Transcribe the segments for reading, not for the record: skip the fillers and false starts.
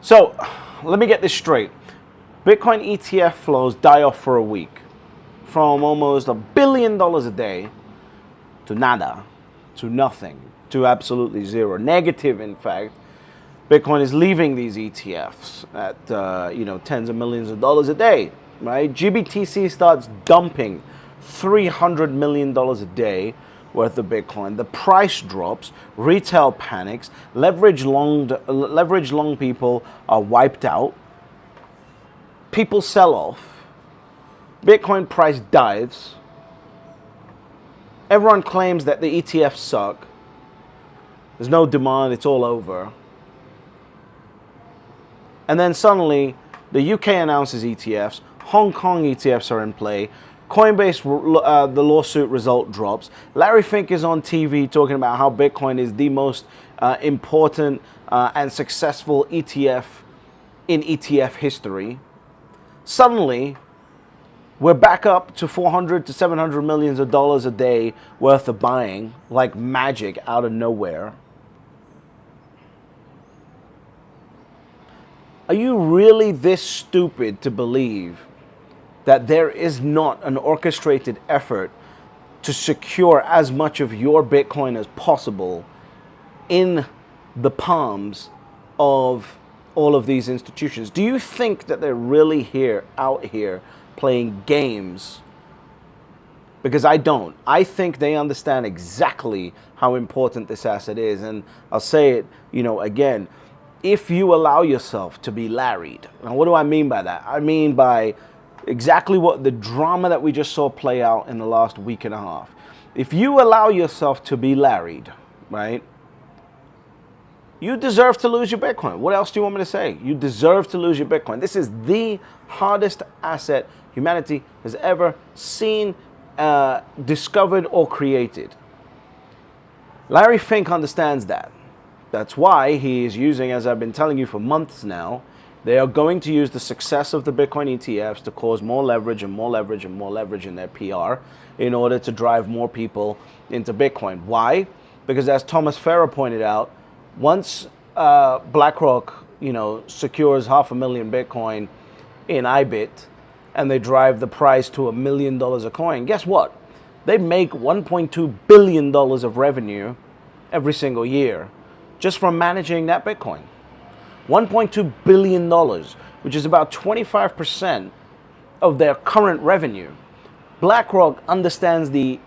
So let me get this straight. Bitcoin ETF flows die off for a week from almost $1 billion a day to nada, to nothing, to absolutely zero. Negative, in fact. Bitcoin is leaving these ETFs at tens of millions of dollars a day, right? GBTC starts dumping $300 million a day worth of Bitcoin. The price drops, retail panics, leverage long people are wiped out. People sell off. Bitcoin price dives. Everyone claims that the ETFs suck. There's no demand, it's all over. And then suddenly, the UK announces ETFs, Hong Kong ETFs are in play, Coinbase, the lawsuit result drops, Larry Fink is on TV talking about how Bitcoin is the most important and successful ETF in ETF history. Suddenly, we're back up to 400 to 700 millions of dollars a day worth of buying, like magic out of nowhere. Are you really this stupid to believe that there is not an orchestrated effort to secure as much of your Bitcoin as possible in the palms of all of these institutions? Do you think that they're really out here playing games? Because I don't. I think they understand exactly how important this asset is. And I'll say it, again, if you allow yourself to be larried. Now, what do I mean by that? I mean by exactly what the drama that we just saw play out in the last week and a half. If you allow yourself to be larried, right, you deserve to lose your Bitcoin. What else do you want me to say? You deserve to lose your Bitcoin. This is the hardest asset humanity has ever seen, discovered, or created. Larry Fink understands that. That's why he is using, as I've been telling you for months now, they are going to use the success of the Bitcoin ETFs to cause more leverage and more leverage and more leverage in their PR in order to drive more people into Bitcoin. Why? Because as Thomas Farrer pointed out, once Blackrock, secures 500,000 Bitcoin in IBIT and they drive the price to $1 million a coin, guess what? They make $1.2 billion of revenue every single year just from managing that Bitcoin. $1.2 billion, which is about 25% of their current revenue. BlackRock understands the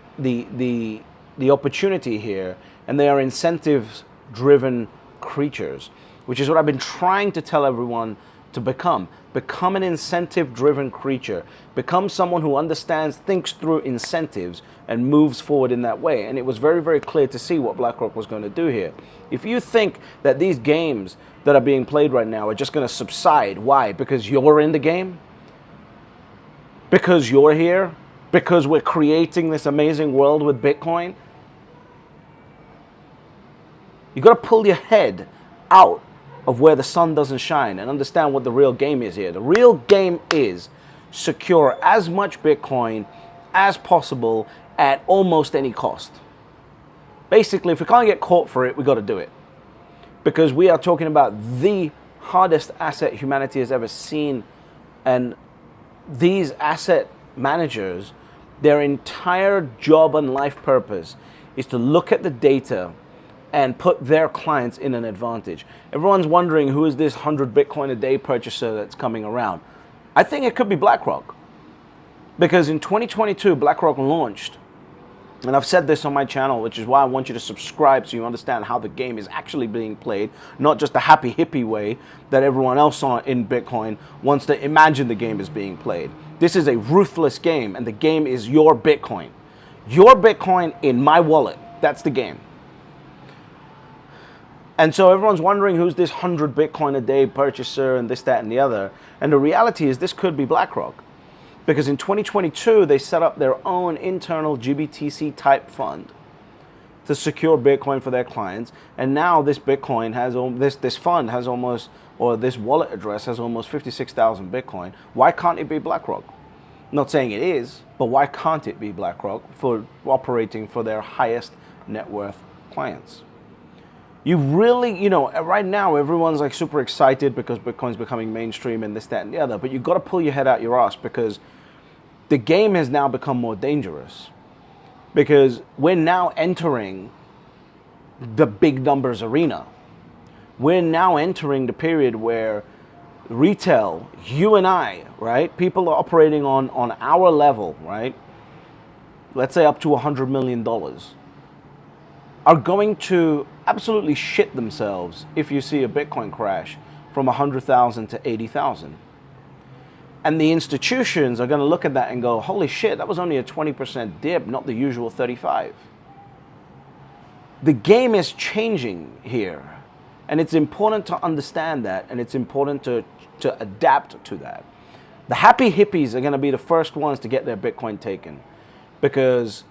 opportunity here, and they are incentives-driven creatures, which is what I've been trying to tell everyone to become. Become an incentive-driven creature. Become someone who understands, thinks through incentives, and moves forward in that way. And it was very, very clear to see what BlackRock was going to do here. If you think that these games that are being played right now are just going to subside, why? Because you're in the game? Because you're here? Because we're creating this amazing world with Bitcoin? You got to pull your head out of where the sun doesn't shine and understand what the real game is here. The real game is secure as much Bitcoin as possible at almost any cost. Basically, if we can't get caught for it, we got to do it. Because we are talking about the hardest asset humanity has ever seen. And these asset managers, their entire job and life purpose is to look at the data and put their clients in an advantage. Everyone's wondering who is this 100 Bitcoin a day purchaser that's coming around. I think it could be BlackRock. Because in 2022, BlackRock launched, and I've said this on my channel, which is why I want you to subscribe so you understand how the game is actually being played, not just the happy hippie way that everyone else in Bitcoin wants to imagine the game is being played. This is a ruthless game, and the game is your Bitcoin. Your Bitcoin in my wallet. That's the game. And so everyone's wondering who's this 100 Bitcoin a day purchaser and this, that, and the other. And the reality is this could be BlackRock. Because in 2022, they set up their own internal GBTC type fund to secure Bitcoin for their clients. And now this Bitcoin has, this fund has almost, or this wallet address has almost 56,000 Bitcoin. Why can't it be BlackRock? I'm not saying it is, but why can't it be BlackRock for operating for their highest net worth clients? You really, right now everyone's like super excited because Bitcoin's becoming mainstream and this, that, and the other. But you've got to pull your head out your ass because the game has now become more dangerous. Because we're now entering the big numbers arena. We're now entering the period where retail, you and I, right? People are operating on our level, right? Let's say up to $100 million, are going to absolutely shit themselves if you see a Bitcoin crash from 100,000 to 80,000. And the institutions are going to look at that and go, holy shit, that was only a 20% dip, not the usual 35. The game is changing here. And it's important to understand that, and it's important to adapt to that. The happy hippies are going to be the first ones to get their Bitcoin taken because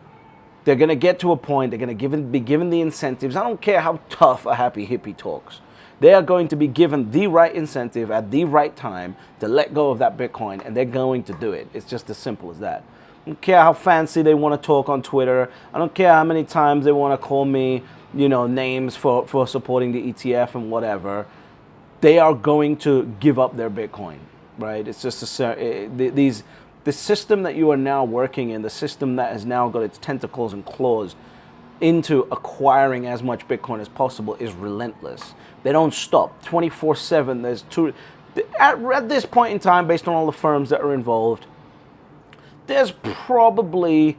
they're going to get to a point, they're going to be given the incentives. I don't care how tough a happy hippie talks. They are going to be given the right incentive at the right time to let go of that Bitcoin, and they're going to do it. It's just as simple as that. I don't care how fancy they want to talk on Twitter. I don't care how many times they want to call me, names for supporting the ETF and whatever. They are going to give up their Bitcoin, right? It's just the system that you are now working in, the system that has now got its tentacles and claws into acquiring as much Bitcoin as possible is relentless. They don't stop 24/7. There's at this point in time, based on all the firms that are involved, there's probably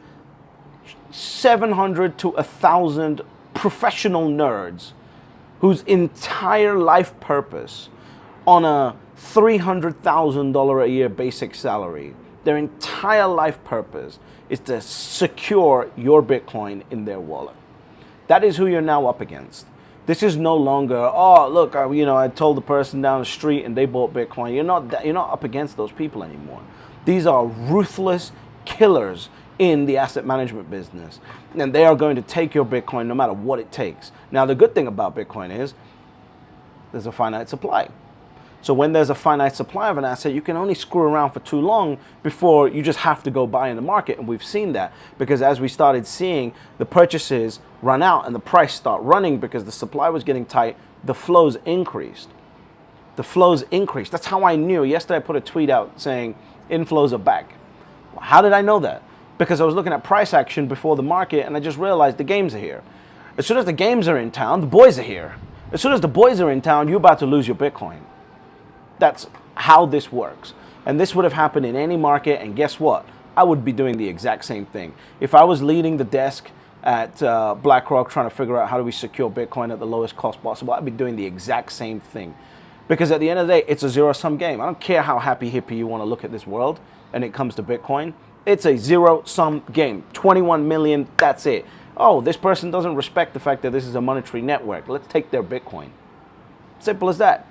700 to 1,000 professional nerds whose entire life purpose on a $300,000 a year basic salary, their entire life purpose is to secure your Bitcoin in their wallet. That is who you're now up against. This is no longer, oh, look, I told the person down the street and they bought Bitcoin. You're not up against those people anymore. These are ruthless killers in the asset management business. And they are going to take your Bitcoin no matter what it takes. Now, the good thing about Bitcoin is there's a finite supply. So when there's a finite supply of an asset, you can only screw around for too long before you just have to go buy in the market. And we've seen that because as we started seeing the purchases run out and the price start running because the supply was getting tight, the flows increased. The flows increased. That's how I knew. Yesterday I put a tweet out saying inflows are back. How did I know that? Because I was looking at price action before the market and I just realized the games are here. As soon as the games are in town, the boys are here. As soon as the boys are in town, you're about to lose your Bitcoin. That's how this works. And this would have happened in any market. And guess what? I would be doing the exact same thing. If I was leading the desk at Blackrock trying to figure out how do we secure Bitcoin at the lowest cost possible, I'd be doing the exact same thing. Because at the end of the day, it's a zero-sum game. I don't care how happy hippie you want to look at this world and it comes to Bitcoin. It's a zero-sum game. 21 million, that's it. Oh, this person doesn't respect the fact that this is a monetary network. Let's take their Bitcoin. Simple as that.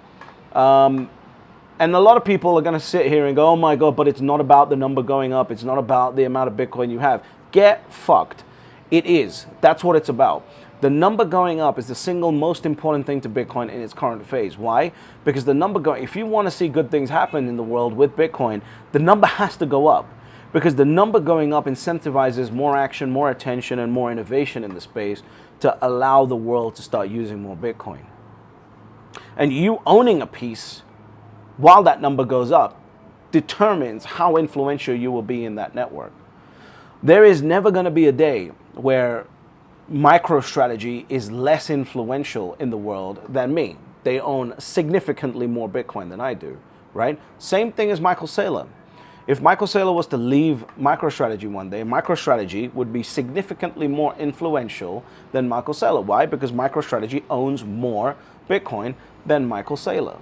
And a lot of people are going to sit here and go, oh my God, but it's not about the number going up. It's not about the amount of Bitcoin you have. Get fucked. It is. That's what it's about. The number going up is the single most important thing to Bitcoin in its current phase. Why? Because the number going, if you want to see good things happen in the world with Bitcoin, the number has to go up. Because the number going up incentivizes more action, more attention, and more innovation in the space to allow the world to start using more Bitcoin. And you owning a piece while that number goes up determines how influential you will be in that network. There is never going to be a day where MicroStrategy is less influential in the world than me. They own significantly more Bitcoin than I do, right? Same thing as Michael Saylor. If Michael Saylor was to leave MicroStrategy one day, MicroStrategy would be significantly more influential than Michael Saylor. Why? Because MicroStrategy owns more Bitcoin than Michael Saylor.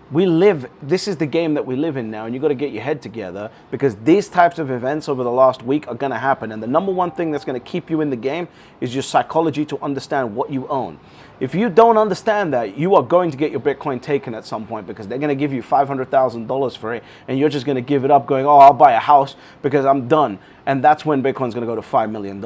This is the game that we live in now, and you got to get your head together because these types of events over the last week are going to happen. And the number one thing that's going to keep you in the game is your psychology to understand what you own. If you don't understand that, you are going to get your Bitcoin taken at some point because they're going to give you $500,000 for it, and you're just going to give it up going, oh, I'll buy a house because I'm done. And that's when Bitcoin's going to go to $5 million.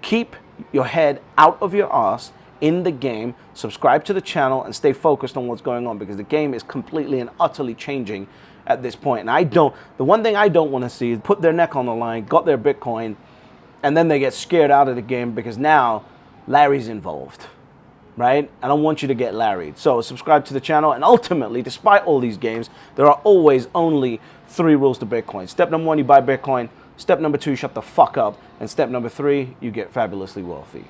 Keep your head out of your ass in the game, subscribe to the channel, and stay focused on what's going on because the game is completely and utterly changing at this point. And the one thing I don't want to see is put their neck on the line, got their Bitcoin, and then they get scared out of the game because now Larry's involved. right? I don't want you to get larried. So subscribe to the channel, and ultimately, despite all these games, there are always only 3 rules to Bitcoin. Step number 1, you buy Bitcoin. Step number 2, shut the fuck up. And step number 3, you get fabulously wealthy.